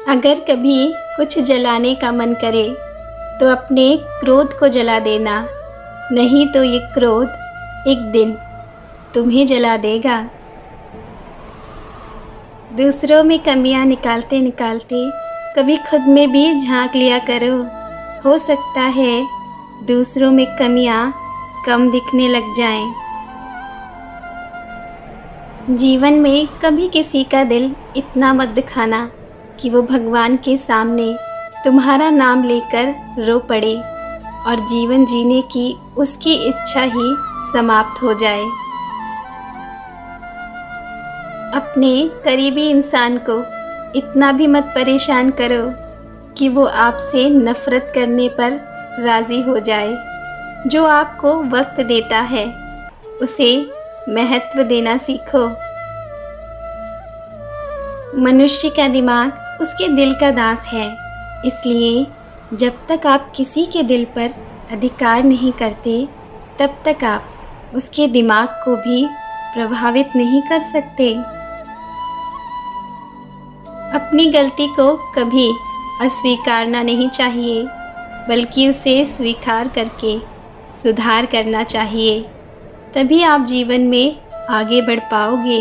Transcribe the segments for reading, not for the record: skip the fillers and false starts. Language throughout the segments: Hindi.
अगर कभी कुछ जलाने का मन करे तो अपने क्रोध को जला देना, नहीं तो ये क्रोध एक दिन तुम्हें जला देगा। दूसरों में कमियां निकालते निकालते कभी खुद में भी झांक लिया करो। हो सकता है दूसरों में कमियां कम दिखने लग जाएं। जीवन में कभी किसी का दिल इतना मत दिखाना कि वो भगवान के सामने तुम्हारा नाम लेकर रो पड़े और जीवन जीने की उसकी इच्छा ही समाप्त हो जाए। अपने करीबी इंसान को इतना भी मत परेशान करो कि वो आपसे नफ़रत करने पर राज़ी हो जाए। जो आपको वक्त देता है उसे महत्व देना सीखो। मनुष्य का दिमाग उसके दिल का दास है, इसलिए जब तक आप किसी के दिल पर अधिकार नहीं करते तब तक आप उसके दिमाग को भी प्रभावित नहीं कर सकते। अपनी गलती को कभी अस्वीकारना नहीं चाहिए, बल्कि उसे स्वीकार करके सुधार करना चाहिए। तभी आप जीवन में आगे बढ़ पाओगे।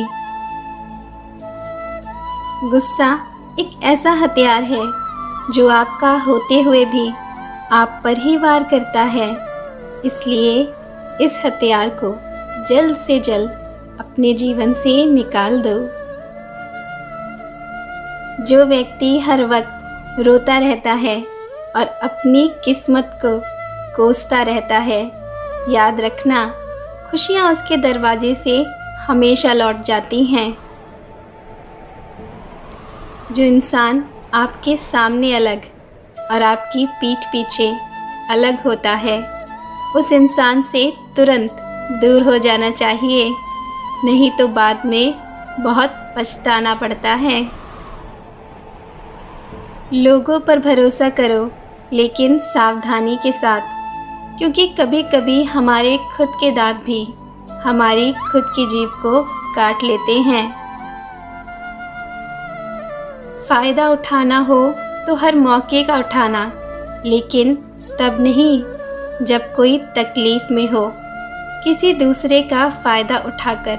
गुस्सा एक ऐसा हथियार है जो आपका होते हुए भी आप पर ही वार करता है, इसलिए इस हथियार को जल्द से जल्द अपने जीवन से निकाल दो। जो व्यक्ति हर वक्त रोता रहता है और अपनी किस्मत को कोसता रहता है, याद रखना खुशियाँ उसके दरवाजे से हमेशा लौट जाती हैं। जो इंसान आपके सामने अलग और आपकी पीठ पीछे अलग होता है, उस इंसान से तुरंत दूर हो जाना चाहिए, नहीं तो बाद में बहुत पछताना पड़ता है। लोगों पर भरोसा करो, लेकिन सावधानी के साथ, क्योंकि कभी कभी हमारे खुद के दांत भी हमारी खुद की जीभ को काट लेते हैं। फ़ायदा उठाना हो तो हर मौके का उठाना, लेकिन तब नहीं जब कोई तकलीफ़ में हो। किसी दूसरे का फ़ायदा उठाकर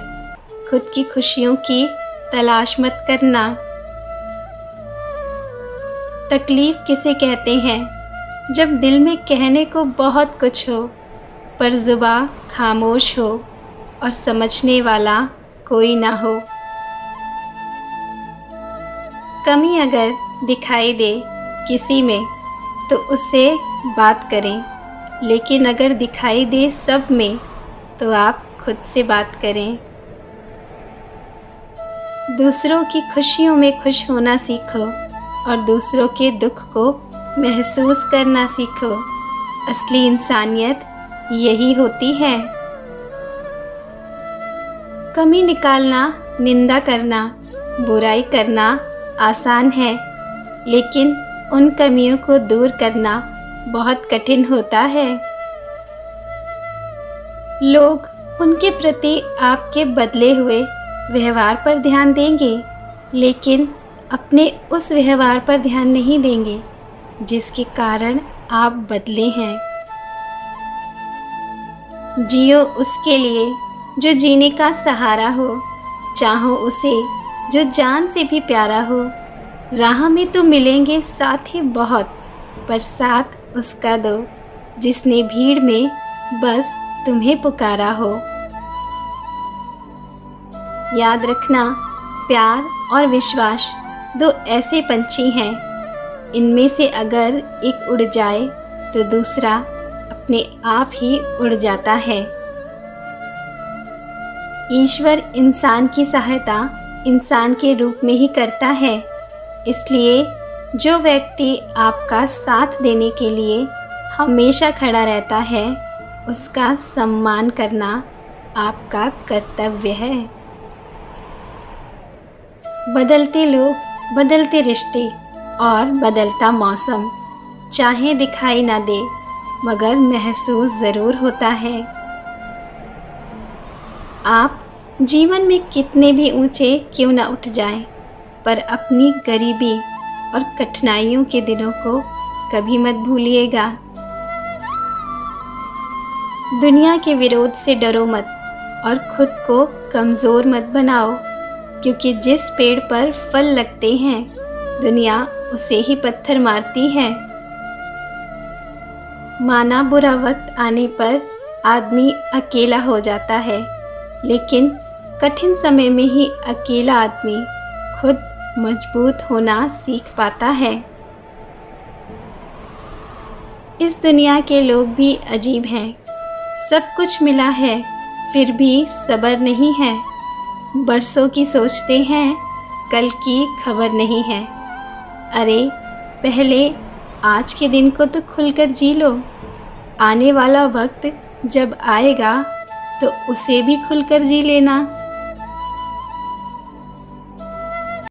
खुद की खुशियों की तलाश मत करना। तकलीफ़ किसे कहते हैं? जब दिल में कहने को बहुत कुछ हो पर ज़ुबां खामोश हो और समझने वाला कोई ना हो। कमी अगर दिखाई दे किसी में तो उससे बात करें, लेकिन अगर दिखाई दे सब में तो आप खुद से बात करें। दूसरों की खुशियों में खुश होना सीखो और दूसरों के दुख को महसूस करना सीखो। असली इंसानियत यही होती है। कमी निकालना, निंदा करना, बुराई करना आसान है, लेकिन उन कमियों को दूर करना बहुत कठिन होता है। लोग उनके प्रति आपके बदले हुए व्यवहार पर ध्यान देंगे, लेकिन अपने उस व्यवहार पर ध्यान नहीं देंगे जिसके कारण आप बदले हैं। जियो उसके लिए जो जीने का सहारा हो, चाहो उसे जो जान से भी प्यारा हो। राह में तो मिलेंगे साथ ही बहुत, पर साथ उसका दो जिसने भीड़ में बस तुम्हें पुकारा हो। याद रखना, प्यार और विश्वास दो ऐसे पंछी हैं, इनमें से अगर एक उड़ जाए तो दूसरा अपने आप ही उड़ जाता है। ईश्वर इंसान की सहायता इंसान के रूप में ही करता है, इसलिए जो व्यक्ति आपका साथ देने के लिए हमेशा खड़ा रहता है, उसका सम्मान करना आपका कर्तव्य है। बदलते लोग, बदलते रिश्ते और बदलता मौसम चाहे दिखाई ना दे, मगर महसूस ज़रूर होता है। आप जीवन में कितने भी ऊंचे क्यों ना उठ जाएं, पर अपनी गरीबी और कठिनाइयों के दिनों को कभी मत भूलिएगा। दुनिया के विरोध से डरो मत और खुद को कमज़ोर मत बनाओ, क्योंकि जिस पेड़ पर फल लगते हैं दुनिया उसे ही पत्थर मारती है। माना बुरा वक्त आने पर आदमी अकेला हो जाता है, लेकिन कठिन समय में ही अकेला आदमी खुद मजबूत होना सीख पाता है। इस दुनिया के लोग भी अजीब हैं। सब कुछ मिला है फिर भी सब्र नहीं है। बरसों की सोचते हैं, कल की खबर नहीं है। अरे पहले आज के दिन को तो खुलकर जी लो। आने वाला वक्त जब आएगा तो उसे भी खुलकर जी लेना।